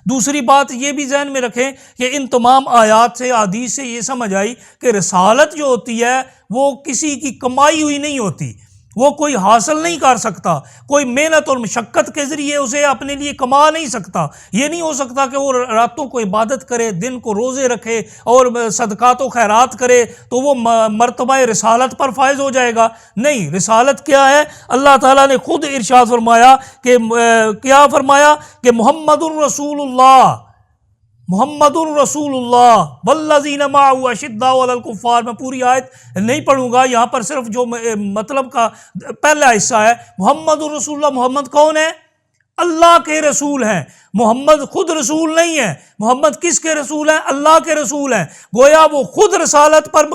دوسری بات یہ بھی ذہن میں رکھیں کہ ان تمام آیات سے حدیث سے یہ سمجھ آئی کہ رسالت جو ہوتی ہے وہ کسی کی کمائی ہوئی نہیں ہوتی، وہ کوئی حاصل نہیں کر سکتا، کوئی محنت اور مشقت کے ذریعے اسے اپنے لیے کما نہیں سکتا۔ یہ نہیں ہو سکتا کہ وہ راتوں کو عبادت کرے، دن کو روزے رکھے اور صدقات و خیرات کرے تو وہ مرتبہ رسالت پر فائز ہو جائے گا۔ نہیں، رسالت کیا ہے؟ اللہ تعالیٰ نے خود ارشاد فرمایا کہ کیا فرمایا کہ محمد الرسول اللہ، محمد الرسول اللہ والذین معہ اشداء علی الکفار۔ میں پوری آیت نہیں پڑھوں گا، یہاں پر صرف جو مطلب کا پہلا حصہ ہے، محمد الرسول اللہ۔ محمد کون ہے؟ اللہ کے رسول ہیں۔ محمد خود رسول نہیں ہے، محمد کس کے رسول ہیں؟ اللہ کے رسول ہیں۔ گویا وہ خود رسالت پر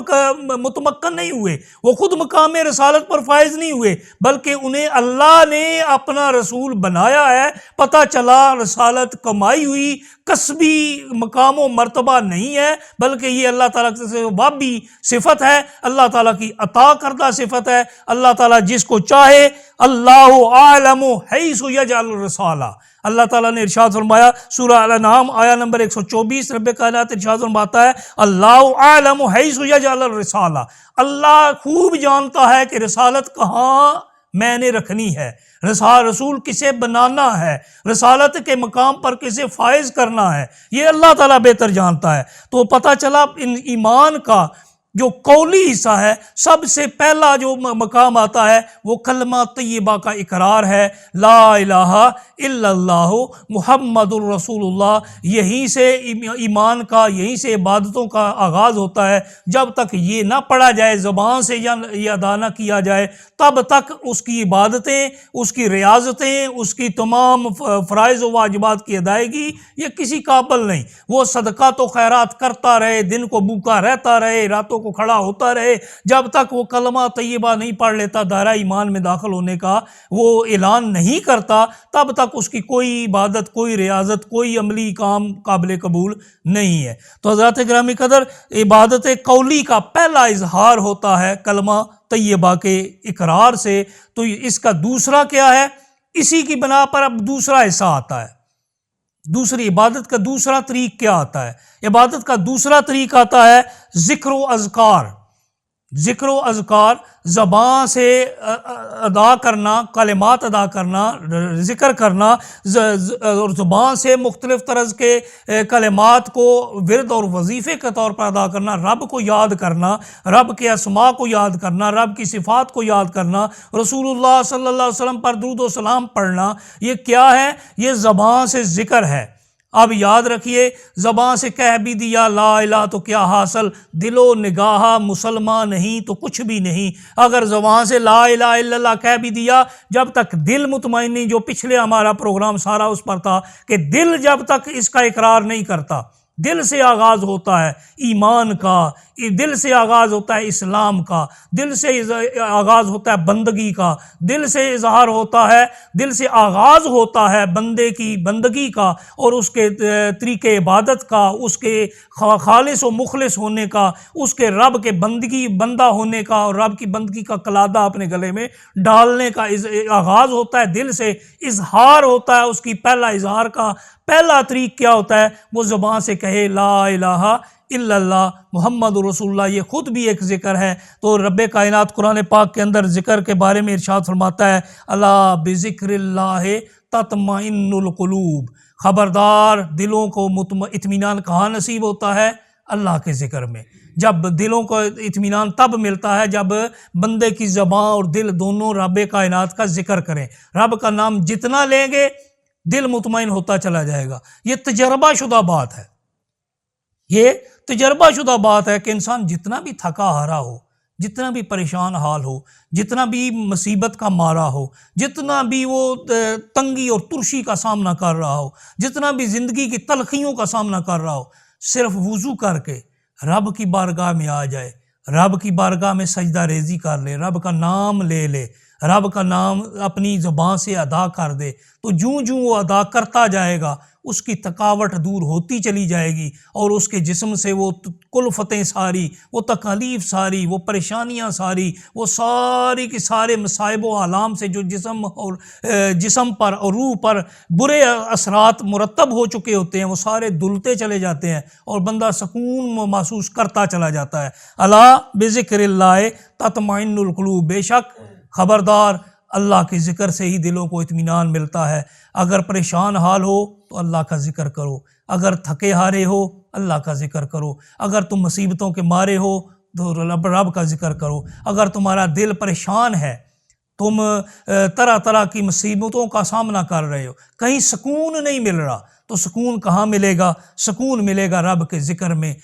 متمکن نہیں ہوئے، وہ خود مقام رسالت پر فائز نہیں ہوئے، بلکہ انہیں اللہ نے اپنا رسول بنایا ہے۔ پتہ چلا رسالت کمائی ہوئی کسبی مقام و مرتبہ نہیں ہے، بلکہ یہ اللہ تعالیٰ سے وابی صفت ہے، اللہ تعالیٰ کی عطا کردہ صفت ہے۔ اللہ تعالیٰ جس کو چاہے، اللہ اعلم حیث یجعل الرسالہ۔ اللہ تعالیٰ نے ارشاد فرمایا سورہ الانعام آیا نمبر 124، رب کائنات ارشاد فرماتا ہے اللہ اعلم حیث یجعل الرسالہ، اللہ خوب جانتا ہے کہ رسالت کہاں میں نے رکھنی ہے، رسول کسے بنانا ہے، رسالت کے مقام پر کسے فائز کرنا ہے، یہ اللہ تعالیٰ بہتر جانتا ہے۔ تو پتہ چلا ایمان کا جو قولی حصہ ہے، سب سے پہلا جو مقام آتا ہے وہ کلمہ طیبہ کا اقرار ہے، لا الہ الا اللہ محمد الرسول اللہ۔ یہیں سے ایمان کا، یہیں سے عبادتوں کا آغاز ہوتا ہے۔ جب تک یہ نہ پڑھا جائے زبان سے یا یہ ادا نہ کیا جائے، تب تک اس کی عبادتیں، اس کی ریاضتیں، اس کی تمام فرائض و واجبات کی ادائیگی یہ کسی قابل نہیں۔ وہ صدقات و خیرات کرتا رہے، دن کو بھوکا رہتا رہے، راتوں کو کھڑا ہوتا رہے، جب تک وہ کلمہ طیبہ نہیں پڑھ لیتا، دائرہ ایمان میں داخل ہونے کا وہ اعلان نہیں کرتا، تب تک اس کی کوئی عبادت، کوئی ریاضت، کوئی عملی کام قابل قبول نہیں ہے۔ تو حضرات گرامی قدر، عبادت قولی کا پہلا اظہار ہوتا ہے کلمہ طیبہ کے اقرار سے۔ تو اس کا دوسرا کیا ہے؟ اسی کی بنا پر اب دوسرا حصہ آتا ہے۔ دوسری عبادت کا دوسرا طریق کیا آتا ہے؟ عبادت کا دوسرا طریق آتا ہے ذکر و اذکار۔ ذکر و اذکار، زبان سے ادا کرنا، کلمات ادا کرنا، ذکر کرنا، اور زبان سے مختلف طرز کے کلمات کو ورد اور وظیفے کے طور پر ادا کرنا، رب کو یاد کرنا، رب کے اسماء کو یاد کرنا، رب کی صفات کو یاد کرنا، رسول اللہ صلی اللہ علیہ وسلم پر درود و سلام پڑھنا، یہ کیا ہے؟ یہ زبان سے ذکر ہے۔ اب یاد رکھیے، زبان سے کہہ بھی دیا لا الہ تو کیا حاصل؟ دل و نگاہ مسلمان نہیں تو کچھ بھی نہیں۔ اگر زبان سے لا الہ الا اللہ کہہ بھی دیا، جب تک دل مطمئن نہیں، جو پچھلے ہمارا پروگرام سارا اس پر تھا کہ دل جب تک اس کا اقرار نہیں کرتا، دل سے آغاز ہوتا ہے ایمان کا، دل سے آغاز ہوتا ہے اسلام کا، دل سے آغاز ہوتا ہے بندگی کا، دل سے اظہار ہوتا ہے، دل سے آغاز ہوتا ہے بندے کی بندگی کا اور اس کے طریقے عبادت کا، اس کے خالص و مخلص ہونے کا، اس کے رب کے بندہ ہونے کا اور رب کی بندگی کا قلادہ اپنے گلے میں ڈالنے کا آغاز ہوتا ہے، دل سے اظہار ہوتا ہے۔ اس کی پہلا اظہار کا پہلا طریق کیا ہوتا ہے؟ وہ زبان سے کہے لا الہ الا اللہ محمد رسول اللہ۔ یہ خود بھی ایک ذکر ہے۔ تو رب کائنات قرآن پاک کے اندر ذکر کے بارے میں ارشاد فرماتا ہے الا بذکر اللہ تطمئن القلوب، خبردار دلوں کو اطمینان کہاں نصیب ہوتا ہے؟ اللہ کے ذکر میں۔ جب دلوں کو اطمینان تب ملتا ہے جب بندے کی زبان اور دل دونوں رب کائنات کا ذکر کریں۔ رب کا نام جتنا لیں گے دل مطمئن ہوتا چلا جائے گا۔ یہ تجربہ شدہ بات ہے، یہ تجربہ شدہ بات ہے کہ انسان جتنا بھی تھکا ہارا ہو، جتنا بھی پریشان حال ہو، جتنا بھی مصیبت کا مارا ہو، جتنا بھی وہ تنگی اور ترشی کا سامنا کر رہا ہو، جتنا بھی زندگی کی تلخیوں کا سامنا کر رہا ہو، صرف وضو کر کے رب کی بارگاہ میں آ جائے، رب کی بارگاہ میں سجدہ ریزی کر لے، رب کا نام لے لے، رب کا نام اپنی زبان سے ادا کر دے، تو جوں جوں وہ ادا کرتا جائے گا اس کی تھکاوٹ دور ہوتی چلی جائے گی، اور اس کے جسم سے وہ کلفتیں ساری، وہ تکالیف ساری، وہ پریشانیاں ساری، وہ ساری کی سارے مصائب و آلام سے جو جسم پر اور روح پر برے اثرات مرتب ہو چکے ہوتے ہیں، وہ سارے دھلتے چلے جاتے ہیں اور بندہ سکون محسوس کرتا چلا جاتا ہے۔ الا بذکر اللہ تطمئن القلوب، بے شک خبردار اللہ کے ذکر سے ہی دلوں کو اطمینان ملتا ہے۔ اگر پریشان حال ہو تو اللہ کا ذکر کرو، اگر تھکے ہارے ہو اللہ کا ذکر کرو، اگر تم مصیبتوں کے مارے ہو تو رب کا ذکر کرو، اگر تمہارا دل پریشان ہے، تم طرح طرح کی مصیبتوں کا سامنا کر رہے ہو، کہیں سکون نہیں مل رہا، تو سکون کہاں ملے گا؟ سکون ملے گا رب کے ذکر میں،